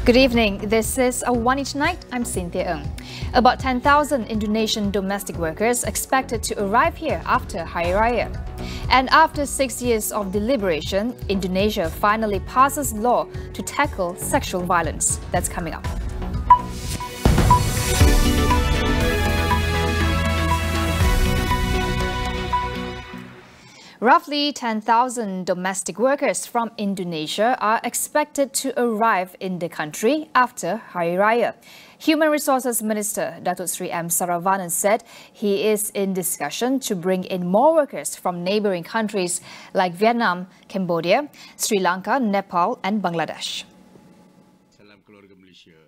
Good evening. This is AWANI Tonight. I'm Cynthia Ng. About 10,000 Indonesian domestic workers expected to arrive here after Hari Raya. And after 6 years of deliberation, Indonesia finally passes law to tackle sexual violence. That's coming up. Roughly 10,000 domestic workers from Indonesia are expected to arrive in the country after Hari Raya. Human Resources Minister Datuk Sri M. Saravanan said he is in discussion to bring in more workers from neighbouring countries like Vietnam, Cambodia, Sri Lanka, Nepal and Bangladesh.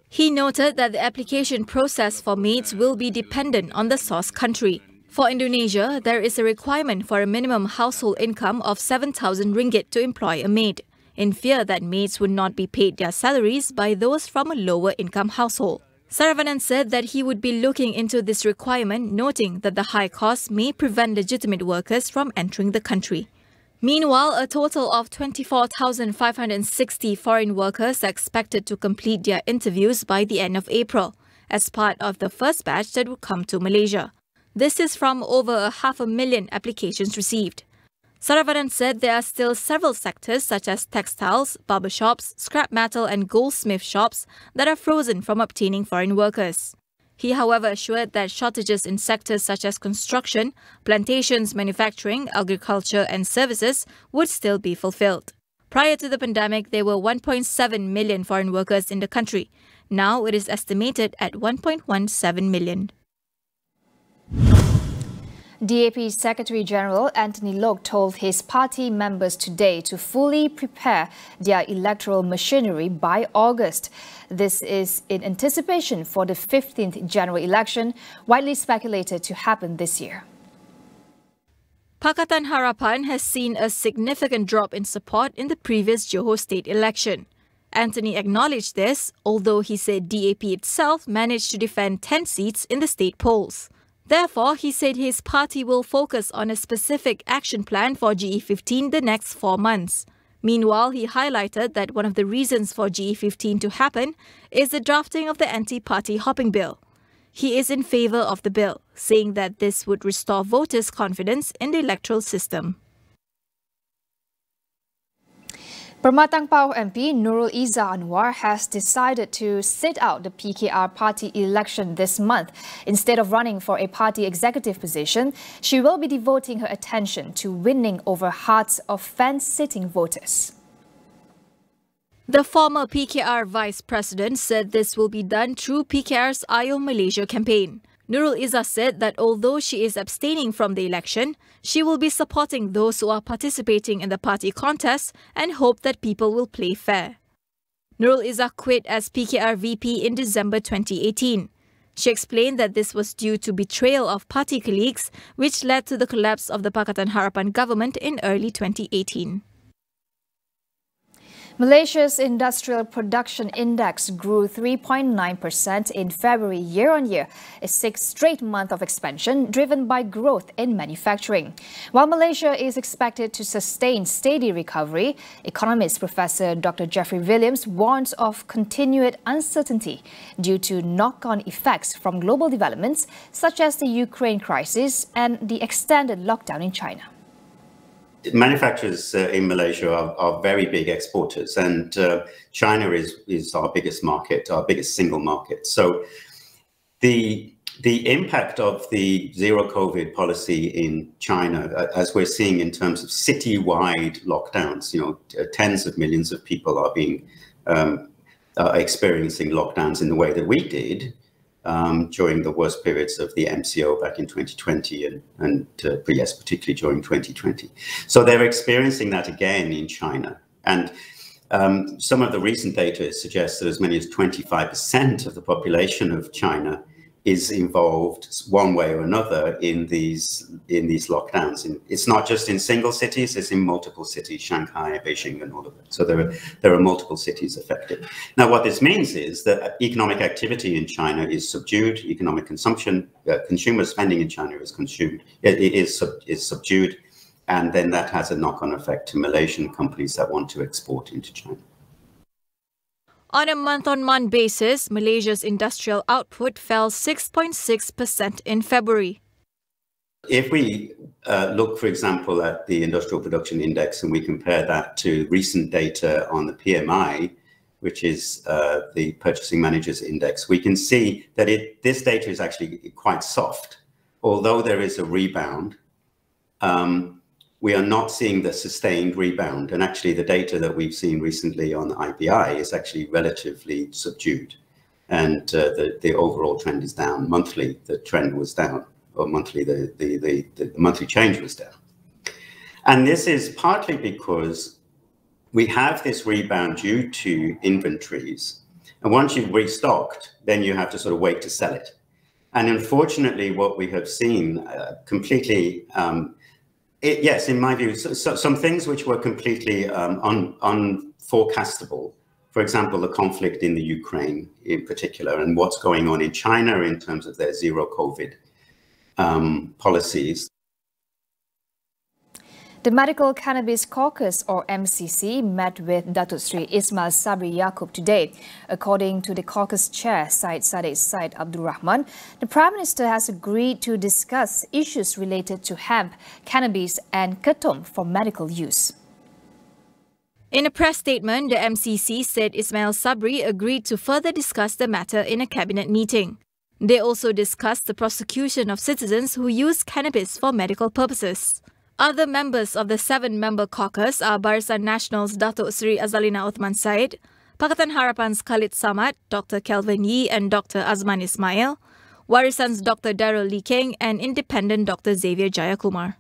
He noted that the application process for maids will be dependent on the source country. For Indonesia, there is a requirement for a minimum household income of 7,000 ringgit to employ a maid, in fear that maids would not be paid their salaries by those from a lower income household. Saravanan said that he would be looking into this requirement, noting that the high costs may prevent legitimate workers from entering the country. Meanwhile, a total of 24,560 foreign workers are expected to complete their interviews by the end of April, as part of the first batch that will come to Malaysia. This is from over 500,000 applications received. Saravanan said there are still several sectors such as textiles, barbershops, scrap metal and goldsmith shops that are frozen from obtaining foreign workers. He, however, assured that shortages in sectors such as construction, plantations, manufacturing, agriculture and services would still be fulfilled. Prior to the pandemic, there were 1.7 million foreign workers in the country. Now it is estimated at 1.17 million. DAP Secretary General Anthony Loke told his party members today to fully prepare their electoral machinery by August. This is in anticipation for the 15th general election, widely speculated to happen this year. Pakatan Harapan has seen a significant drop in support in the previous Johor state election. Anthony acknowledged this, although he said DAP itself managed to defend 10 seats in the state polls. Therefore, he said his party will focus on a specific action plan for GE15 the next 4 months. Meanwhile, he highlighted that one of the reasons for GE15 to happen is the drafting of the anti-party hopping bill. He is in favour of the bill, saying that this would restore voters' confidence in the electoral system. Permatang Pauh MP Nurul Izzah Anwar has decided to sit out the PKR party election this month. Instead of running for a party executive position, she will be devoting her attention to winning over hearts of fence-sitting voters. The former PKR vice president said this will be done through PKR's Ayo Malaysia campaign. Nurul Izzah said that although she is abstaining from the election, she will be supporting those who are participating in the party contest and hope that people will play fair. Nurul Izzah quit as PKR VP in December 2018. She explained that this was due to betrayal of party colleagues, which led to the collapse of the Pakatan Harapan government in early 2018. Malaysia's industrial production index grew 3.9% in February year-on-year, a sixth straight month of expansion driven by growth in manufacturing. While Malaysia is expected to sustain steady recovery, economist Professor Dr. Jeffrey Williams warns of continued uncertainty due to knock-on effects from global developments such as the Ukraine crisis and the extended lockdown in China. Manufacturers in Malaysia are very big exporters, and China is our biggest market, our biggest single market. So the impact of the zero COVID policy in China, as we're seeing in terms of citywide lockdowns, tens of millions of people are experiencing lockdowns in the way that we did during the worst periods of the MCO back in 2020 and yes, particularly during 2020. So they're experiencing that again in China. And some of the recent data suggests that as many as 25% of the population of China is involved one way or another in these lockdowns. It's not just in single cities, it's in multiple cities, Shanghai, Beijing and all of it. So there are multiple cities affected. Now what this means is that economic activity in China is subdued, economic consumption, consumer spending in China is subdued, and then that has a knock-on effect to Malaysian companies that want to export into China. On a month-on-month basis, Malaysia's industrial output fell 6.6% in February. If we look, for example, at the Industrial Production Index and we compare that to recent data on the PMI, which is the Purchasing Managers Index, we can see that this data is actually quite soft. Although there is a rebound, we are not seeing the sustained rebound. And actually the data that we've seen recently on the IPI is actually relatively subdued. And the overall trend is down. Monthly, the trend was down. Or monthly, the monthly change was down. And this is partly because we have this rebound due to inventories. And once you've restocked, then you have to sort of wait to sell it. And unfortunately, what we have seen completely, yes, in my view, some things which were completely unforecastable. For example, the conflict in the Ukraine in particular, and what's going on in China in terms of their zero COVID policies. The Medical Cannabis Caucus, or MCC, met with Datuk Sri Ismail Sabri Yaakob today. According to the caucus chair, Syed Said Abdul Rahman, the Prime Minister has agreed to discuss issues related to hemp, cannabis and ketum for medical use. In a press statement, the MCC said Ismail Sabri agreed to further discuss the matter in a cabinet meeting. They also discussed the prosecution of citizens who use cannabis for medical purposes. Other members of the 7-member caucus are Barisan Nasional's Datuk Seri Azalina Othman Said, Pakatan Harapan's Khalid Samad, Dr. Kelvin Yee and Dr. Azman Ismail, Warisan's Dr. Darrell Lee Keng and Independent Dr. Xavier Jayakumar.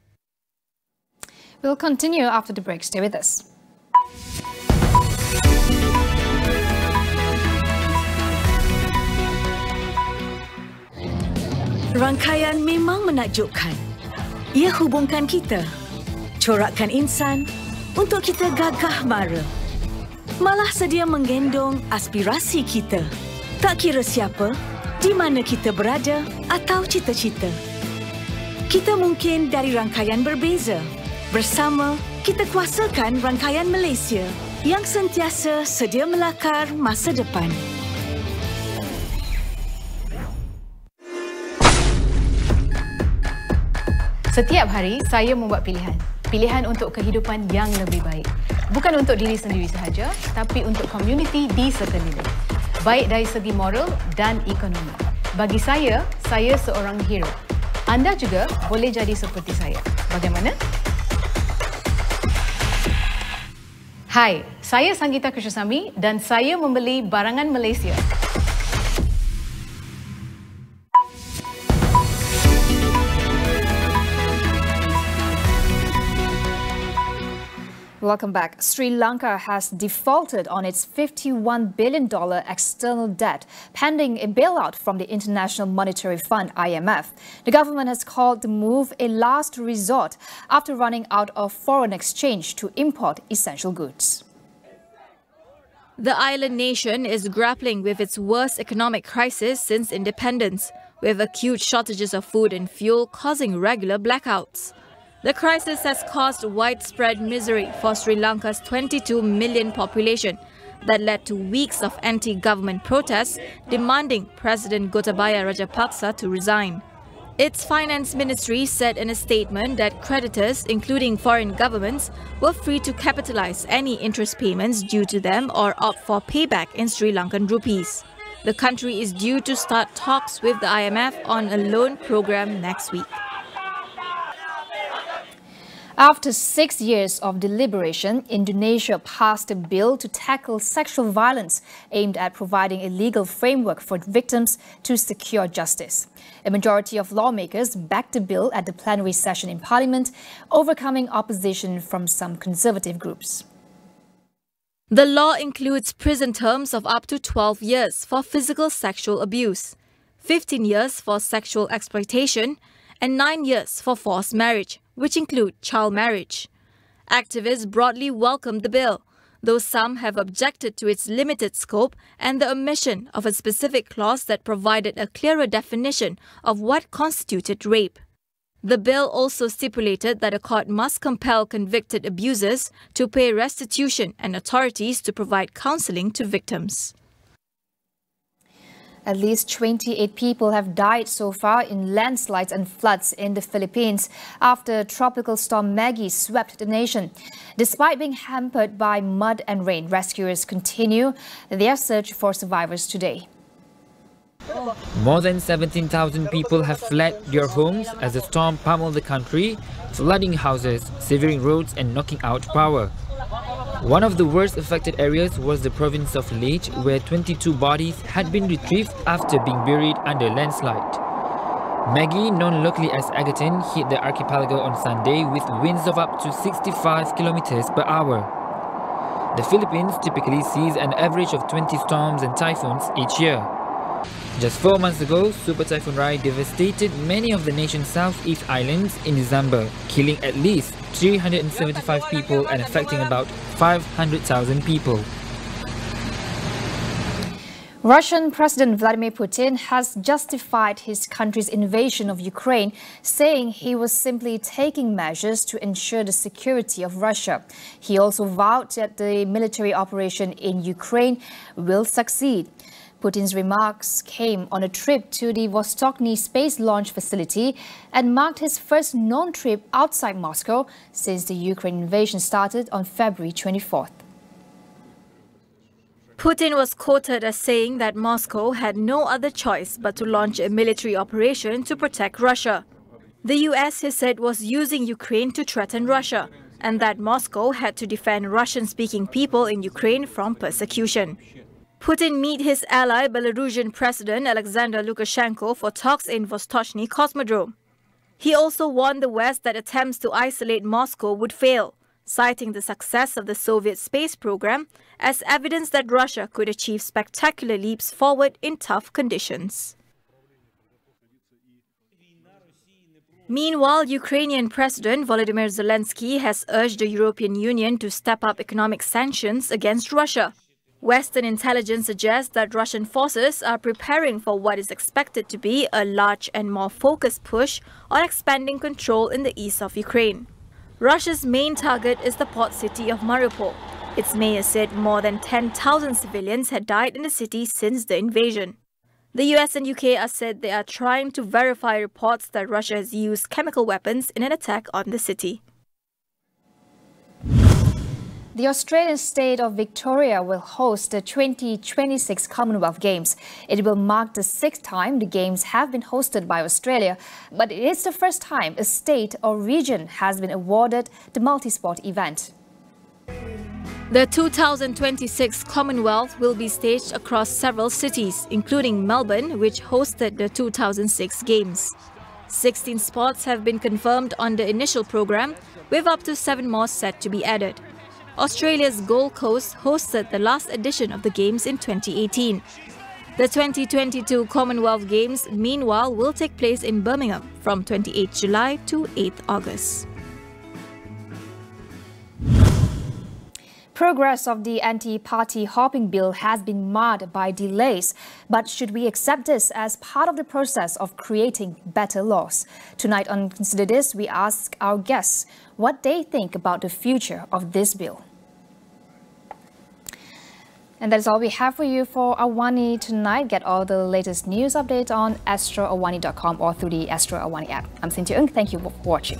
We'll continue after the break. Stay with us. Rangkaian memang menakjubkan. Ia hubungkan kita, corakkan insan untuk kita gagah mara. Malah sedia menggendong aspirasi kita. Tak kira siapa, di mana kita berada atau cita-cita. Kita mungkin dari rangkaian berbeza. Bersama, kita kuasakan rangkaian Malaysia yang sentiasa sedia melakar masa depan. Setiap hari, saya membuat pilihan. Pilihan untuk kehidupan yang lebih baik. Bukan untuk diri sendiri sahaja, tapi untuk komuniti di sekeliling. Baik dari segi moral dan ekonomi. Bagi saya seorang hero. Anda juga boleh jadi seperti saya. Bagaimana? Hai, saya Sanggita Krishnasamy dan saya membeli barangan Malaysia. Welcome back. Sri Lanka has defaulted on its $51 billion external debt, pending a bailout from the International Monetary Fund, IMF. The government has called the move a last resort after running out of foreign exchange to import essential goods. The island nation is grappling with its worst economic crisis since independence, with acute shortages of food and fuel causing regular blackouts. The crisis has caused widespread misery for Sri Lanka's 22 million population that led to weeks of anti-government protests demanding President Gotabaya Rajapaksa to resign. Its finance ministry said in a statement that creditors, including foreign governments, were free to capitalize any interest payments due to them or opt for payback in Sri Lankan rupees. The country is due to start talks with the IMF on a loan program next week. After 6 years of deliberation, Indonesia passed a bill to tackle sexual violence aimed at providing a legal framework for victims to secure justice. A majority of lawmakers backed the bill at the plenary session in Parliament, overcoming opposition from some conservative groups. The law includes prison terms of up to 12 years for physical sexual abuse, 15 years for sexual exploitation, and 9 years for forced marriage, which include child marriage. Activists broadly welcomed the bill, though some have objected to its limited scope and the omission of a specific clause that provided a clearer definition of what constituted rape. The bill also stipulated that a court must compel convicted abusers to pay restitution and authorities to provide counselling to victims. At least 28 people have died so far in landslides and floods in the Philippines after Tropical Storm Maggie swept the nation. Despite being hampered by mud and rain, rescuers continue their search for survivors today. More than 17,000 people have fled their homes as the storm pummeled the country, flooding houses, severing roads and knocking out power. One of the worst affected areas was the province of Leyte, where 22 bodies had been retrieved after being buried under landslide. Maggie, known locally as Agatin, hit the archipelago on Sunday with winds of up to 65 kilometers per hour. The Philippines typically sees an average of 20 storms and typhoons each year. Just 4 months ago, Super Typhoon Rai devastated many of the nation's southeast islands in December, killing at least 375 people and affecting about 500,000 people. Russian President Vladimir Putin has justified his country's invasion of Ukraine, saying he was simply taking measures to ensure the security of Russia. He also vowed that the military operation in Ukraine will succeed. Putin's remarks came on a trip to the Vostochny space launch facility and marked his first known trip outside Moscow since the Ukraine invasion started on February 24th. Putin was quoted as saying that Moscow had no other choice but to launch a military operation to protect Russia. The US, he said, was using Ukraine to threaten Russia, and that Moscow had to defend Russian-speaking people in Ukraine from persecution. Putin met his ally Belarusian President Alexander Lukashenko for talks in Vostochny Cosmodrome. He also warned the West that attempts to isolate Moscow would fail, citing the success of the Soviet space program as evidence that Russia could achieve spectacular leaps forward in tough conditions. Meanwhile, Ukrainian President Volodymyr Zelensky has urged the European Union to step up economic sanctions against Russia. Western intelligence suggests that Russian forces are preparing for what is expected to be a large and more focused push on expanding control in the east of Ukraine. Russia's main target is the port city of Mariupol. Its mayor said more than 10,000 civilians had died in the city since the invasion. The US and UK are said they are trying to verify reports that Russia has used chemical weapons in an attack on the city. The Australian state of Victoria will host the 2026 Commonwealth Games. It will mark the 6th time the Games have been hosted by Australia, but it is the first time a state or region has been awarded the multi-sport event. The 2026 Commonwealth will be staged across several cities, including Melbourne, which hosted the 2006 Games. 16 sports have been confirmed on the initial program, with up to 7 more set to be added. Australia's Gold Coast hosted the last edition of the Games in 2018. The 2022 Commonwealth Games, meanwhile, will take place in Birmingham from 28 July to 8 August. Progress of the anti-party hopping bill has been marred by delays, but should we accept this as part of the process of creating better laws? Tonight on Consider This, we ask our guests what they think about the future of this bill. And that's all we have for you for AWANI tonight. Get all the latest news updates on astroawani.com or through the Astro AWANI app. I'm Cynthia Ng. Thank you for watching.